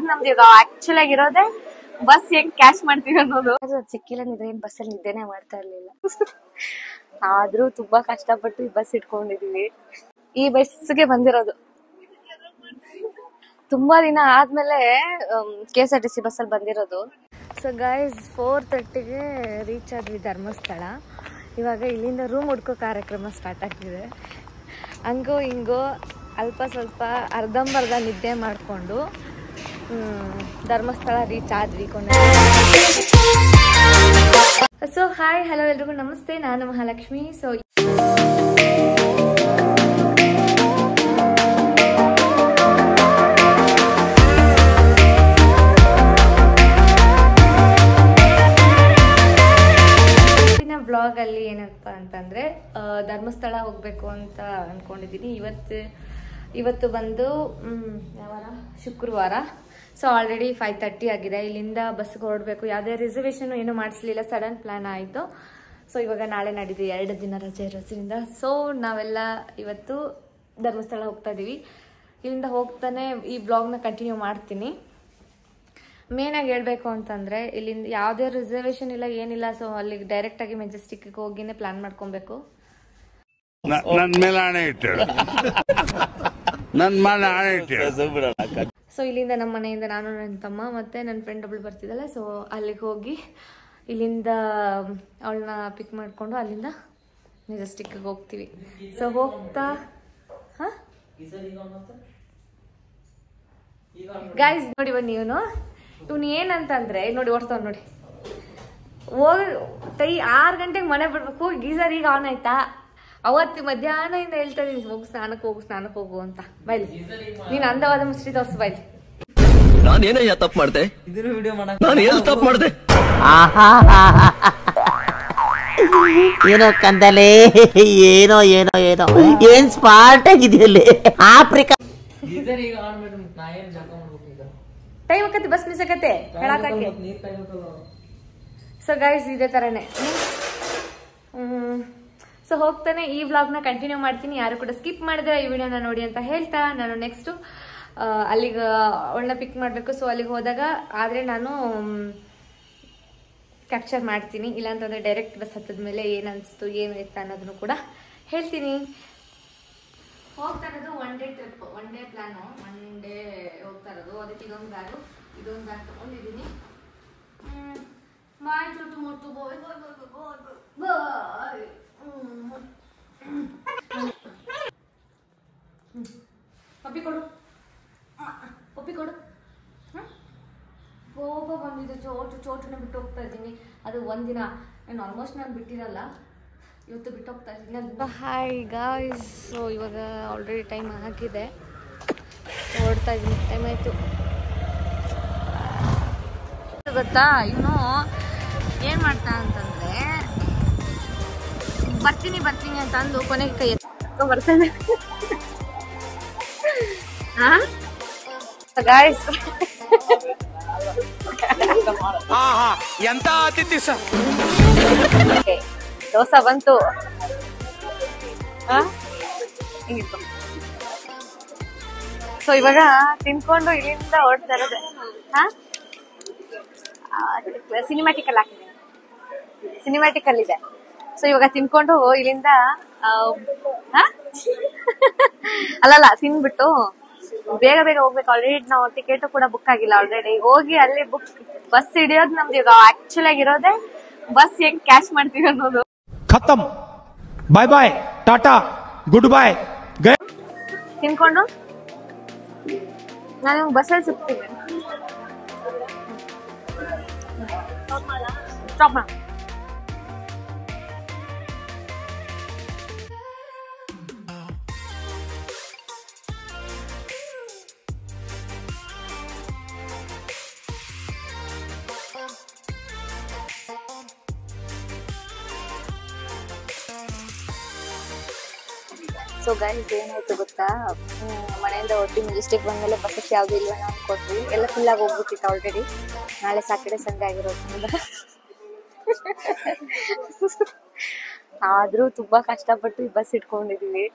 ನಮ್ದು actually ಆಗಿರೋದೇ bus ಹೆಂಗ್ catch ಮಾಡ್ತೀವಿ ಅನ್ನೋದು. ಸಿಕ್ಕಿಲ್ಲ ನಿದ್ರೆ ಏನ್ ಬಸ್ಸಲ್ಲಿ ನಿದ್ದೆನೆ ಮಾಡ್ತಾ ಇರ್ಲಿಲ್ಲ. ಆದ್ರೂ ತುಂಬಾ ಕಷ್ಟಪಟ್ಟು ಈ ಬಸ್ ಇಟ್ಕೊಂಡಿದೀವಿ. ಈ ಬಸ್ಗೆ ಬಂದಿರೋದು ತುಂಬಾ ದಿನ ಆದ್ಮೇಲೆ KSRTC ಬಸ್ಸಲ್ಲಿ ಬಂದಿರೋದು. ಸೊ ಗೈಸ್ 4:30ಗೆ ರೀಚ್ ಆದ್ವಿ ಧರ್ಮಸ್ಥಳ. ಇವಾಗ ಇಲ್ಲಿಂದ ರೂಮ್ ಹುಡ್ಕೋ ಕಾರ್ಯಕ್ರಮ ಸ್ಟಾರ್ಟ್ ಆಗ್ತಿದೆ. ಹಂಗೋ ಹಿಂಗೋ ಅಲ್ಪ ಸ್ವಲ್ಪ ಅರ್ಧಂಬರ್ಧ ನಿದ್ದೆ ಮಾಡಿಕೊಂಡು ಧರ್ಮಸ್ಥಳ ರೀಚ್ ಆದ್ವಿ. ಸೊ ಹಾಯ್ ಹಲೋ ಎಲ್ರಿಗೂ ನಮಸ್ತೆ, ನಾನು ಮಹಾಲಕ್ಷ್ಮಿ. ಸೊ ವ್ಲಾಗ್ ಅಲ್ಲಿ ಏನಪ್ಪಾ ಅಂತಂದ್ರೆ ಧರ್ಮಸ್ಥಳ ಹೋಗ್ಬೇಕು ಅಂತ ಅನ್ಕೊಂಡಿದೀನಿ. ಇವತ್ತು ಬಂದು ಯಾವಾರ ಶುಕ್ರವಾರ. ಸೊ ಆಲ್ರೆಡಿ 5:30 ಆಗಿದೆ. ಇಲ್ಲಿಂದ ಬಸ್ಗೆ ಹೊರಡ್ಬೇಕು. ಯಾವುದೇ ರಿಸರ್ವೇಶನ್ ಏನು ಮಾಡಿಸ್ಲಿಲ್ಲ, ಸಡನ್ ಪ್ಲಾನ್ ಆಯಿತು. ಸೊ ಇವಾಗ ನಾಳೆ ನಾಡಿದ್ದು 2 ದಿನ ರಜೆ ಇರೋದ್ರಿಂದ ಸೊ ನಾವೆಲ್ಲ ಇವತ್ತು ಧರ್ಮಸ್ಥಳ ಹೋಗ್ತಾ ಇದೀವಿ. ಇಲ್ಲಿಂದ ಹೋಗ್ತಾನೆ ಈ ಬ್ಲಾಗ್ನ ಕಂಟಿನ್ಯೂ ಮಾಡ್ತೀನಿ. ಮೇನಾಗಿ ಹೇಳ್ಬೇಕು ಅಂತಂದ್ರೆ ಇಲ್ಲಿಂದ ಯಾವುದೇ ರಿಸರ್ವೇಶನ್ ಇಲ್ಲ, ಏನಿಲ್ಲ. ಸೊ ಅಲ್ಲಿ ಡೈರೆಕ್ಟ್ ಆಗಿ ಮೆಜೆಸ್ಟಿಕ್ ಹೋಗಿನೇ ಪ್ಲಾನ್ ಮಾಡ್ಕೊಬೇಕು. ಸೊ ಇಲ್ಲಿಂದ ನಮ್ಮ ಮನೆಯಿಂದ ನಾನು, ನನ್ನ ತಮ್ಮ ಮತ್ತೆ ನನ್ನ ಫ್ರೆಂಡ್ ಒಬ್ಳು ಬರ್ತಿದ್ದಲ್ಲ, ಸೊ ಅಲ್ಲಿಗೆ ಹೋಗಿ ಇಲ್ಲಿಂದ ಅವಳನ್ನ ಪಿಕ್ ಮಾಡ್ಕೊಂಡು ಅಲ್ಲಿಂದ ಮೆಜೆಸ್ಟಿಕ್ ಹೋಗ್ತೀವಿ. ಸೊ ಹೋಗ್ತಾ ಗೈಸ್ ನೋಡಿ ಬನ್ನಿ, ಇವನು ಏನಂತಂದ್ರೆ ನೋಡಿ ಓಡ್ತಾವ್ ನೋಡಿ. ಹೋಗಿ 6 ಗಂಟೆಗೆ ಮನೆ ಬಿಡ್ಬೇಕು. ಗೀಸರ್ ಈಗ ಆನ್ ಆಯ್ತಾ? ಅವತ್ತು ಮಧ್ಯಾಹ್ನದಿಂದ ಹೇಳ್ತಾ ಇದೀನಿ ಹೋಗು ಸ್ನಾನಕ್ಕೆ ಹೋಗು ಅಂತ. ಬೈಲಿ ನೀನ್ ಅಂದವಾದ ಮುಸ್ರಿ ತೋರ್ಸು ಬೈಲಿ. ನಾನೇನಯ್ಯ ತಪ್ಪು ಮಾಡ್ದೆ? ನಾನು ಏನು ತಪ್ಪು ಮಾಡ್ದೆ? ಏನೋ ಕಂದಲೆ, ಏನೋ ಏನೋ ಏನೋ ಏನ್ ಸ್ಮಾರ್ಟ್ ಆಗಿದೆಯಲ್ಲಿ ಆಫ್ರಿಕಾ. ಟೈಮ್ ಆಕತಿ, ಬಸ್ ಮಿಸ್ ಆಗತ್ತೆ ಹೇಳಕ್ಕೆ. ಸೊ ಗೈಸ್ ಇದೇ ತರನೇ. ಸೊ ಹೋಗ್ತಾನೆ ಈ ವ್ಲಾಗ್ನ ಕಂಟಿನ್ಯೂ ಮಾಡ್ತೀನಿ. ಯಾರು ಕೂಡ ಸ್ಕಿಪ್ ಮಾಡಿದ್ರೆ ಈ ವಿಡಿಯೋನ ನೋಡಿ ಅಂತ ಹೇಳ್ತಾ, ನಾನು ನೆಕ್ಸ್ಟ್ ಅಲ್ಲಿಗೆ ಅವಳನ್ನ ಪಿಕ್ ಮಾಡಬೇಕು. ಸೊ ಅಲ್ಲಿಗೆ ಹೋದಾಗ ಆದರೆ ನಾನು ಕ್ಯಾಪ್ಚರ್ ಮಾಡ್ತೀನಿ. ಇಲ್ಲಾಂತಂದ್ರೆ ಡೈರೆಕ್ಟ್ ಬಸ್ ಹತ್ತದ ಮೇಲೆ ಏನು ಅನಿಸ್ತು ಏನು ಎತ್ತ ಅನ್ನೋದನ್ನು ಕೂಡ ಹೇಳ್ತೀನಿ. ಹೋಗ್ತಾ ಇರೋದು 1 day trip, 1 day plan, 1 day ಹೋಗ್ತಾ ಇರೋದು. ಅದಕ್ಕೆ ಇದೊಂದು ಬ್ಯಾಗ್ ತಗೊಂಡಿದ್ದೀನಿ. ಬಾಯ್ ಚೋಟು ಮೊಟ್ಟು ಬಾಯ್ ಬಾಯ್ ಬಾಯ್. ಪಪ್ಪಿ ಕೊಡು. ಕೋಪ ಬಂದಿದೆ. ಚೋಟನ್ನ ಬಿಟ್ಟು ಹೋಗ್ತಾ ಇದ್ದೀನಿ. ಅದು ಒಂದಿನ ನಾನು ಆಲ್ಮೋಸ್ಟ್ ನಾನು ಬಿಟ್ಟಿರಲ್ಲ, ಇವತ್ತು ಬಿಟ್ಟು ಹೋಗ್ತಾ ಇದ್ದೀನಿ. ಹಾಯ್ ಗಾಯ್ಸ್, ಸೊ ಇವಾಗ ಆಲ್ರೆಡಿ ಟೈಮ್ ಆಗಿದೆ, ಓಡ್ತಾ ಇದ್ದೀನಿ. ಟೈಮ್ ಆಯಿತು ಗೊತ್ತಾ. ಇನ್ನು ಏನು ಮಾಡ್ತಾ ಅಂತಂದರೆ ಬರ್ತೀನಿ ಅಂತ ಅಂದು ಕೊನೆಗೆ ಕೈ ಬರ್ತಾನೆ. ಗಾಯ್ಸ್ ಎಂತ ಅತಿಥಿ ಸರ್. ದೋಸೆ ಬಂತು. ಸೊ ಇವಾಗ ತಿನ್ಕೊಂಡು ಇಲ್ಲಿಂದ ಓಡ್ತಾ ಇರೋದೆ. ಸಿನಿಮ್ಯಾಟಿಕ್ ಅಲ್ಲಿ ಇದೆ. ಸೊ ಇವಾಗ ತಿನ್ಕೊಂಡು ಇಲ್ಲಿಂದ ಅಲ್ಲಲ್ಲ ತಿನ್ಬಿಟ್ಟು ಬೇಗ ಹೋಗ್ಬೇಕು. ಆಲ್ರೆಡಿ ನಾವು ಟಿಕೆಟ್ ಕೂಡ ಬುಕ್ ಆಗಿಲ್ಲ. ಆಲ್ರೆಡಿ ಹೋಗಿ ಅಲ್ಲಿ ಬಸ್ ಹಿಡಿಯೋದು ನಮ್ದು ಈಗ ಆಕ್ಚುಲಿ ಆಗಿರೋದೇ ಬಸ್ ಹೆಂಗ್ ಕ್ಯಾಚ್ ಮಾಡ್ತೀವಿ ಅನ್ನೋದು. ಖತಮ್, ಬಾಯ್ ಬಾಯ್, ಟಾಟಾ, ಗುಡ್ ಬಾಯ್. ತಿನ್ಕೊಂಡು ನಾನು ಬಸ್ಸಲ್ಲಿ ಸಿಗ್ತೀನಿ. ಸ್ಟಾಪ್ ಮಾಡ. ಸೊ ಗೈಸ್ ಏನಾಯ್ತು ಗೊತ್ತಾ, ಮನೆಯಿಂದ ಒಟ್ಟು ಮೆಜೆಸ್ಟಿಕ್ ಬಂದ್ಮೇಲೆ ಬಸ್ಸಸ್ ಯಾವ್ದು ಇಲ್ವೇನೋ ಅನ್ಕೊಟ್ವಿ. ಎಲ್ಲ ಫುಲ್ ಆಗಿ ಹೋಗ್ಬಿಟ್ಟಿತ್ತು ಆಲ್ರೆಡಿ. ನಾಳೆ ಸ್ಯಾಟರ್ಡೆ ಸಂಡೇ ಆಗಿರೋದ್ರಿಂದ ಆದ್ರೂ ತುಂಬಾ ಕಷ್ಟಪಟ್ಟು ಈ ಬಸ್ ಇಟ್ಕೊಂಡಿದೀವಿ.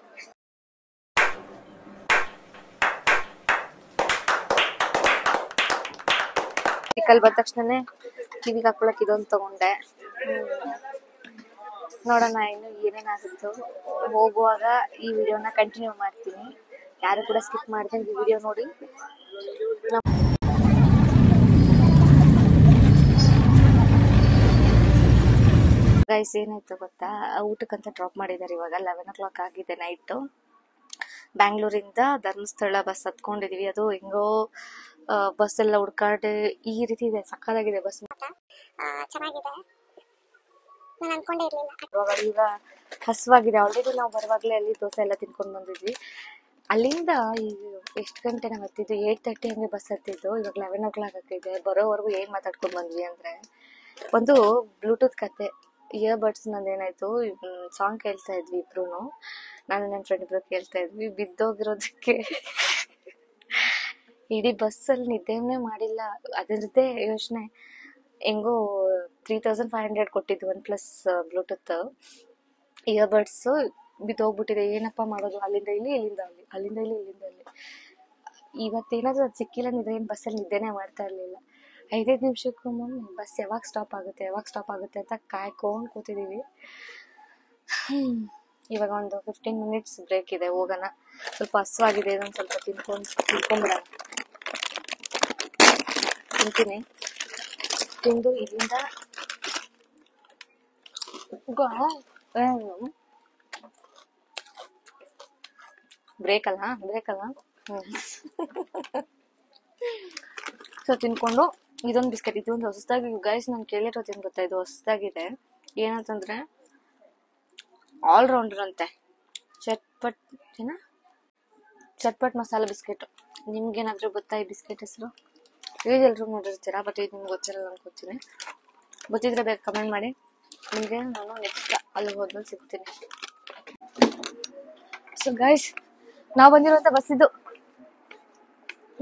ಮೆಡಿಕಲ್ ಬಂದ ತಕ್ಷಣನೇ ಕಿವಿಗೆ ಹಾಕೊಳಕ್ ಇದೊಂದು ತಗೊಂಡೆ. ನೋಡೋಣ ಇನ್ನು ಏನೇನಾಗುತ್ತೋ. ಹೋಗುವಾಗ ಈ ವಿಡಿಯೋನ ಕಂಟಿನ್ಯೂ ಮಾಡ್ತೀನಿ. ಯಾರು ಕೂಡ ಸ್ಕಿಪ್ ಮಾಡ್ದೆ ಈ ವಿಡಿಯೋ ನೋಡಿ. ಗೈಸ್ ಏನಾಯ್ತು ಗೊತ್ತಾ, ಊಟಕ್ಕಂತ ಡ್ರಾಪ್ ಮಾಡಿದ್ದಾರೆ. ಇವಾಗ 11 o'clock ಆಗಿದೆ ನೈಟು. ಬ್ಯಾಂಗ್ಳೂರಿಂದ ಧರ್ಮಸ್ಥಳ ಬಸ್ ಹತ್ಕೊಂಡಿದೀವಿ. ಅದು ಹೆಂಗೋ ಬಸ್ ಎಲ್ಲ ಹುಡ್ಕಾಡಿ ಈ ರೀತಿ ಇದೆ, ಸಕ್ಕದಾಗಿದೆ ಬಸ್, ಚೆನ್ನಾಗಿದೆ. ನಾನು ಅನ್ಕೊಂಡೇ ಇರ್ಲಿಲ್ಲ. ಈಗ ಹಸುವಾಗಿದೆ. ಆಲ್ರೆಡಿ ನಾವು ಬರುವಾಗಲೇ ಅಲ್ಲಿ ದೋಸೆ ಎಲ್ಲ ತಿನ್ಕೊಂಡು ಬಂದಿದ್ವಿ. ಅಲ್ಲಿಂದ ಈಗ ಎಷ್ಟು ಗಂಟೆ ನಾವು ಹತ್ತಿದ್ದು, 8:30 ಹಂಗೆ ಬಸ್ ಹತ್ತಿದ್ದು. ಇವಾಗ 11 o'clock ಆಗ್ತಿದೆ. ಬರೋವರೆಗೂ ಏನ್ ಮಾತಾಡ್ಕೊಂಡು ಬಂದ್ವಿ ಅಂದ್ರೆ, ಒಂದು ಬ್ಲೂಟೂತ್ ಕತೆ. ಇಯರ್ಬಡ್ಸ್ ನಂದೇನಾಯ್ತು, ಸಾಂಗ್ ಕೇಳ್ತಾ ಇದ್ವಿ ಇಬ್ರು. ನಾನು ನನ್ನ ಫ್ರೆಂಡ್ ಇಬ್ರು ಕೇಳ್ತಾ ಇದ್ವಿ. ಬಿದ್ದೋಗಿರೋದಕ್ಕೆ ಇಡೀ ಬಸ್ಸಲ್ಲಿ ನಿದ್ದೆನೇ ಮಾಡಿಲ್ಲ. ಅದರದ್ದೇ ಯೋಚನೆ. ಹೆಂಗೋ 3500 ಕೊಟ್ಟಿದ್ದು OnePlus ಬ್ಲೂಟೂತ್ ಇಯರ್ಬಡ್ಸ್ ಬಿದ್ದೋಗ್ಬಿಟ್ಟಿದೆ. ಏನಪ್ಪ ಮಾಡೋದು, ಅಲ್ಲಿಂದ ಇಲ್ಲಿ, ಇಲ್ಲಿಂದ ಅಲ್ಲಿ, ಅಲ್ಲಿಂದ ಇಲ್ಲಿ, ಇಲ್ಲಿಂದ ಅಲ್ಲಿ. ಇವತ್ತೇನಾದ್ರೂ ಅದು ಸಿಕ್ಕಿಲ್ಲ ಅಂದ್ರೆ ಏನು ಬಸ್ಸಲ್ಲಿ ನಿದ್ದೆನೇ ಮಾಡ್ತಾ ಇರ್ಲಿಲ್ಲ. 5 ನಿಮಿಷಕ್ಕೂ ಮುನ್ನ ಬಸ್ ಯಾವಾಗ ಸ್ಟಾಪ್ ಆಗುತ್ತೆ ಅಂತ ಕಾಯ್ಕೊಂಡು ಕೂತಿದ್ದೀವಿ. ಇವಾಗ ಒಂದು 15 minutes ಬ್ರೇಕ್ ಇದೆ, ಹೋಗೋಣ. ಸ್ವಲ್ಪ ಹಸುವಾಗಿದೆ, ಇದೊಂದು ಸ್ವಲ್ಪ ತಿನ್ಕೊಂಬಿಡೋಣ. ತಿಂತೀನಿ. ತಿಂದು ಇಲ್ಲಿಂದ ಬ್ರೇಕ್ ಅಲ್ಲ. ಸೊ ತಿನ್ಕೊಂಡು ಇದೊಂದು ಬಿಸ್ಕೆಟ್, ಇದೊಂದು ಹೊಸದಾಗಿ ಗೈಸ್ ನಾನು ಕೇಳಿರೋದು ಏನ್ ಗೊತ್ತಾ, ಇದು ಹೊಸದಾಗಿದೆ. ಏನಂತಂದ್ರೆ ಆಲ್ರೌಂಡರ್ ಅಂತೆ. ಚಟ್ಪಟ್ ಮಸಾಲ ಬಿಸ್ಕೆಟ್. ನಿಮ್ಗೇನಾದ್ರೂ ಗೊತ್ತಾ ಈ ಬಿಸ್ಕೆಟ್ ಹೆಸರು? ಎಲ್ರು ನೋಡಿರ್ತೀರಾ, ಬಟ್ ಇದು ನಿಮ್ಗೆ ಗೊತ್ತಿರಲ್ಲ ಅನ್ಕೋತೀನಿ. ಗೊತ್ತಿದ್ರೆ ಬೇಕು ಕಮೆಂಟ್ ಮಾಡಿ. ನಿಮಗೆ ನಾನು ನೆಕ್ಸ್ಟ್ ಅಲ್ಲಿ ಹೋದ್ಮೇಲೆ ಸಿಗ್ತೀನಿ. ಸೊ ಗೈಸ್, ನಾವು ಬಂದಿರುವಂತ ಬಸ್ ಇದು.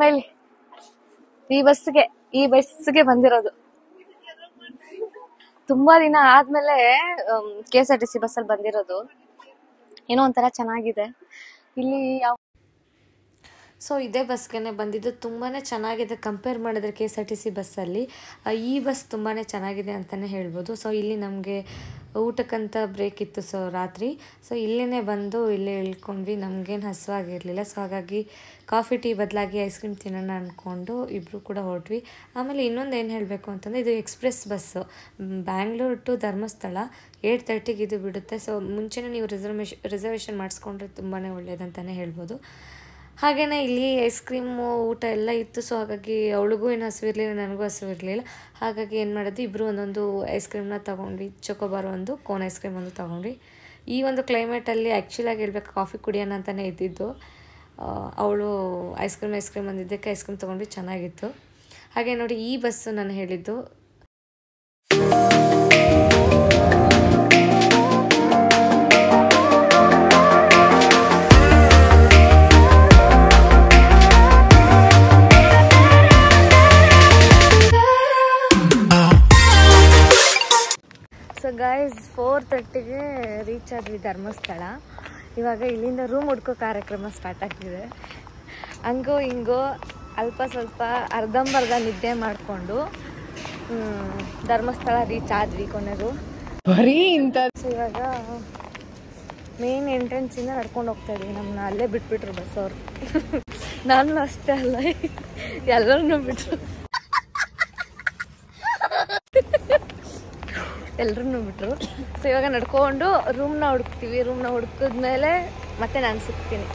ಮೇಲೆ ಈ ಬಸ್ಗೆ ಬಂದಿರೋದು. ತುಂಬಾ ದಿನ ಆದ್ಮೇಲೆ KSRTC ಬಸ್ಸಲ್ಲಿ ಬಂದಿರೋದು. ಏನೋ ಒಂಥರ ಚೆನ್ನಾಗಿದೆ. ಇಲ್ಲಿ ಸೊ ಇದೇ ಬಸ್ಗೆ ಬಂದಿದ್ದು. ತುಂಬಾ ಚೆನ್ನಾಗಿದೆ ಕಂಪೇರ್ ಮಾಡಿದ್ರೆ KSRTC ಬಸ್ಸಲ್ಲಿ. ಈ ಬಸ್ ತುಂಬಾ ಚೆನ್ನಾಗಿದೆ ಅಂತಲೇ ಹೇಳ್ಬೋದು. ಸೊ ಇಲ್ಲಿ ನಮಗೆ ಊಟಕ್ಕಂತ ಬ್ರೇಕ್ ಇತ್ತು. ಸೊ ರಾತ್ರಿ ಇಲ್ಲೇ ಬಂದು ಇಲ್ಲೇ ಇಳ್ಕೊಂಡ್ವಿ. ನಮಗೇನು ಹಸುವಾಗಿರಲಿಲ್ಲ. ಸೊ ಹಾಗಾಗಿ ಕಾಫಿ ಟೀ ಬದಲಾಗಿ ಐಸ್ ಕ್ರೀಮ್ ತಿನ್ನೋಣ ಅಂದ್ಕೊಂಡು ಇಬ್ಬರು ಕೂಡ ಹೊರಟ್ವಿ. ಆಮೇಲೆ ಇನ್ನೊಂದು ಏನು ಹೇಳಬೇಕು ಅಂತಂದರೆ, ಇದು express bus. Bangalore to Dharmasthala 8:30ಗೆ ಇದು ಬಿಡುತ್ತೆ. ಸೊ ಮುಂಚೆನೇ ನೀವು ರಿಸರ್ವೇಷನ್ ಮಾಡಿಸ್ಕೊಂಡ್ರೆ ತುಂಬಾ ಒಳ್ಳೆಯದಂತಲೇ ಹೇಳ್ಬೋದು. ಹಾಗೆಯೇ ಇಲ್ಲಿ ಐಸ್ ಕ್ರೀಮು ಊಟ ಎಲ್ಲ ಇತ್ತು. ಸೊ ಹಾಗಾಗಿ ಅವಳಿಗೂ ಏನು ಹಸಿವಿರಲಿಲ್ಲ, ನನಗೂ ಹಸಿವಿರಲಿಲ್ಲ. ಹಾಗಾಗಿ ಏನು ಮಾಡೋದು, ಇಬ್ಬರು ಒಂದೊಂದು ಐಸ್ ಕ್ರೀಮ್ನ ತೊಗೊಂಡ್ವಿ. ಚೊಕೋಬಾರ್ ಒಂದು, ಕೋನ್ ಐಸ್ ಕ್ರೀಮ್ ಒಂದು ತೊಗೊಂಡ್ವಿ. ಈ ಒಂದು ಕ್ಲೈಮೇಟಲ್ಲಿ ಆ್ಯಕ್ಚುಲಾಗಿ ಹೇಳ್ಬೇಕು ಕಾಫಿ ಕುಡಿಯೋಣ ಅಂತಲೇ ಇದ್ದಿದ್ದು. ಅವಳು ಐಸ್ ಕ್ರೀಮ್ ಅಂದಿದ್ದಕ್ಕೆ ಐಸ್ ಕ್ರೀಮ್ ತೊಗೊಂಡ್ವಿ, ಚೆನ್ನಾಗಿತ್ತು. ಹಾಗೆ ನೋಡಿ, ಈ ಬಸ್ಸು ನಾನು ಹೇಳಿದ್ದು. ಸೊ ಗೈಸ್ 4:30ಗೆ ರೀಚ್ ಆದ್ವಿ ಧರ್ಮಸ್ಥಳ. ಇವಾಗ ಇಲ್ಲಿಂದ ರೂಮ್ ಹುಡ್ಕೋ ಕಾರ್ಯಕ್ರಮ ಸ್ಟಾರ್ಟ್ ಆಗ್ತಿದೆ. ಹಂಗೋ ಹಿಂಗೋ ಅಲ್ಪ ಸ್ವಲ್ಪ ಅರ್ಧಂಬರ್ಧ ನಿದ್ದೆ ಮಾಡಿಕೊಂಡು ಧರ್ಮಸ್ಥಳ ರೀಚ್ ಆದ್ವಿ ಕೊನೆಗೂ. ಸೊ ಇವಾಗ ಮೇನ್ ಎಂಟ್ರೆನ್ಸಿಂದ ನಡ್ಕೊಂಡು ಹೋಗ್ತಾ ಇದ್ವಿ. ನಮ್ಮನ್ನ ಅಲ್ಲೇ ಬಿಟ್ಬಿಟ್ರು ಬಸ್ ಅವರು. ನಾನು ಅಷ್ಟೇ ಅಲ್ಲ, ಎಲ್ಲರನ್ನೂ ಬಿಟ್ರು. ಸೊ ಇವಾಗ ನಡ್ಕೊಂಡು ರೂಮ್ನ ಹುಡುಕ್ತೀವಿ. ರೂಮ್ನ ಹುಡುಕಿದ್ಮೇಲೆ ಮತ್ತೆ ನಾನು ಸಿಗ್ತೀನಿ.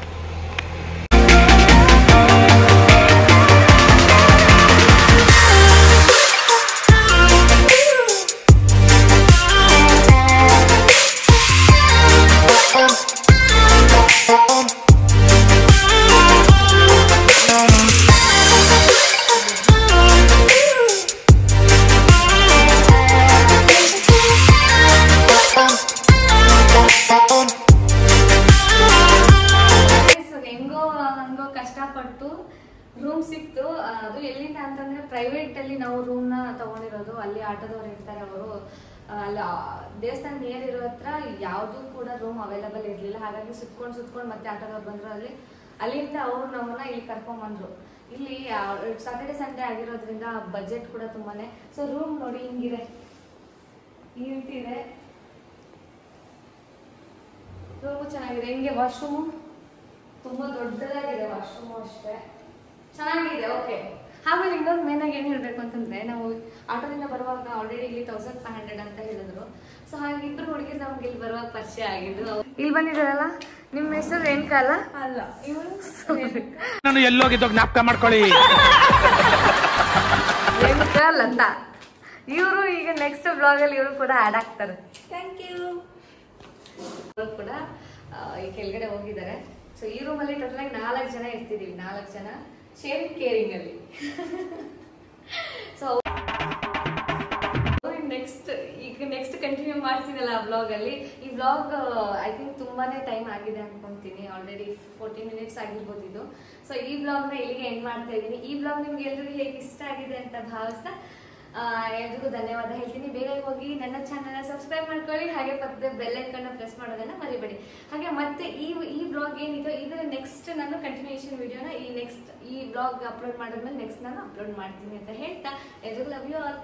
ಕಷ್ಟಪಟ್ಟು ರೂಮ್ ಸಿಕ್ತು. ಅದು ಎಲ್ಲಿಂದ ಅಂತಂದ್ರೆ ಪ್ರೈವೇಟ್ ಅಲ್ಲಿ ನಾವು ರೂಮ್ ನ ತಗೊಂಡಿರೋದು. ಅಲ್ಲಿ ಆಟೋದವ್ರು ಇರ್ತಾರೆ, ಅವರು ಅಲ್ಲಿ ದೇವಸ್ಥಾನ ನಿಯರ್ ಇರೋ ಹತ್ರ ಯಾವ್ದು ಕೂಡ ರೂಮ್ ಅವೈಲಬಲ್ ಇರ್ಲಿಲ್ಲ. ಹಾಗಾಗಿ ಸುತ್ಕೊಂಡು ಮತ್ತೆ ಆಟೋದವ್ರು ಬಂದ್ರು. ಅಲ್ಲಿ ಅಲ್ಲಿಂದ ಅವ್ರು ನಮ್ಮನ್ನ ಇಲ್ಲಿ ಕರ್ಕೊಂಡ್ಬಂದ್ರು. ಇಲ್ಲಿ ಸ್ಯಾಟರ್ಡೆ ಸಂಡೇ ಆಗಿರೋದ್ರಿಂದ ಬಜೆಟ್ ಕೂಡ ತುಂಬಾನೇ. ಸೊ ರೂಮ್ ನೋಡಿ ಹಿಂಗಿದೆ, ಈ ರೀತಿ ಇದೆ. ರೂಮು ಚೆನ್ನಾಗಿದೆ. ಹಿಂಗೆ ವಾಶ್ರೂಮು ತುಂಬಾ ದೊಡ್ಡದಾಗಿದೆ, ವಾಶ್ರೂಮು ಅಷ್ಟೇ ಚೆನ್ನಾಗಿದೆ. ಓಕೆ. ಆಮೇಲೆ ಇನ್ನೊಂದು ಮೇನ್ ಆಗಿ ಏನ್ ಹೇಳ್ಬೇಕು ಅಂತಂದ್ರೆ, ನಾವು ಆಟೋದಿಂದ ಬರುವಾಗ ಆಲ್ರೆಡಿ ಇಲ್ಲಿ 1500 ಅಂತ ಹೇಳಿದ್ರು. ಸೊ ಹಾಗೆ ಇಬ್ರು ಹುಡುಗಿರು ನಮ್ಗೆ ಇಲ್ಲಿ ಬರುವಾಗ ಪರಿಚಯ ಆಗಿದ್ರು. ಇಲ್ಲಿ ಬಂದಿದ್ದಾರಲ್ಲ, ನಿಮ್ಮ ಹೆಸರು ರೇಣುಕಾ ಅಲ್ಲ? ಅಲ್ಲ, ನಾನು ಎಲ್ಲೋಗಿದ್ದೋ ಜ್ಞಾಪಕ ಮಾಡ್ಕೊಳ್ಳಿ. ರೇಣುಕಾ ಲತಾ. ಇವರು ಈಗ ನೆಕ್ಸ್ಟ್ ಬ್ಲಾಗ್ ಅಲ್ಲಿ ಇವರು ಕೂಡ ಆಡ್ ಆಗ್ತಾರೆ. Thank you. ಇವರು ಕೂಡ ಈ ಕೆಳಗಡೆ ಹೋಗಿದ್ದಾರೆ. ಸೊ ಈ ರೂಮ್ ಅಲ್ಲಿ ಟೋಟಲ್ ಆಗಿ 4 ಜನ ಇರ್ತಿದೀವಿ, 4 ಜನ ಶೇರಿಂಗ್ ಕೇರಿಂಗ್ ಅಲ್ಲಿ. ಸೊ ನೆಕ್ಸ್ಟ್ ಕಂಟಿನ್ಯೂ ಮಾಡ್ತೀನಲ್ಲ ಆ ಬ್ಲಾಗ್ ಅಲ್ಲಿ. ಈ ಬ್ಲಾಗ್ ಐ ಥಿಂಕ್ ತುಂಬಾನೇ ಟೈಮ್ ಆಗಿದೆ ಅನ್ಕೊಂತೀನಿ, ಆಲ್ರೆಡಿ 14 ಮಿನಿಟ್ಸ್ ಆಗಿರ್ಬೋದು ಇದು. ಸೊ ಈ ಬ್ಲಾಗ್ನ ಇಲ್ಲಿಗೆ ಎಂಡ್ ಮಾಡ್ತಾ ಇದ್ದೀನಿ. ಈ ಬ್ಲಾಗ್ ನಿಮ್ಗೆ ಎಲ್ರಿಗೂ ಹೇಗೆ ಇಷ್ಟ ಆಗಿದೆ ಅಂತ ಭಾವಿಸ್ತಾ ಎಲ್ರಿಗೂ ಧನ್ಯವಾದ ಹೇಳ್ತೀನಿ. ಬೇಗ ಹೋಗಿ ನನ್ನ ಚಾನಲ್ನ ಸಬ್ಸ್ಕ್ರೈಬ್ ಮಾಡ್ಕೊಳ್ಳಿ, ಹಾಗೆ ಪಕ್ಕದ ಬೆಲ್ ಐಕಾನ್ನ ಪ್ರೆಸ್ ಮಾಡೋದನ್ನ ಮರಿಬೇಡಿ. ಹಾಗೆ ಮತ್ತೆ ಈ ಬ್ಲಾಗ್ ಏನಿದೆ ಇದರ ನೆಕ್ಸ್ಟ್ ನಾನು ಕಂಟಿನ್ಯೂಯೇಷನ್ ವಿಡಿಯೋನ ಈ ಬ್ಲಾಗ್ ಅಪ್ಲೋಡ್ ಮಾಡಿದ್ಮೇಲೆ ನೆಕ್ಸ್ಟ್ ನಾನು ಅಪ್ಲೋಡ್ ಮಾಡ್ತೀನಿ ಅಂತ ಹೇಳ್ತಾ ಎಲ್ರಿಗೂ ಲವ್ ಯು ಆಲ್.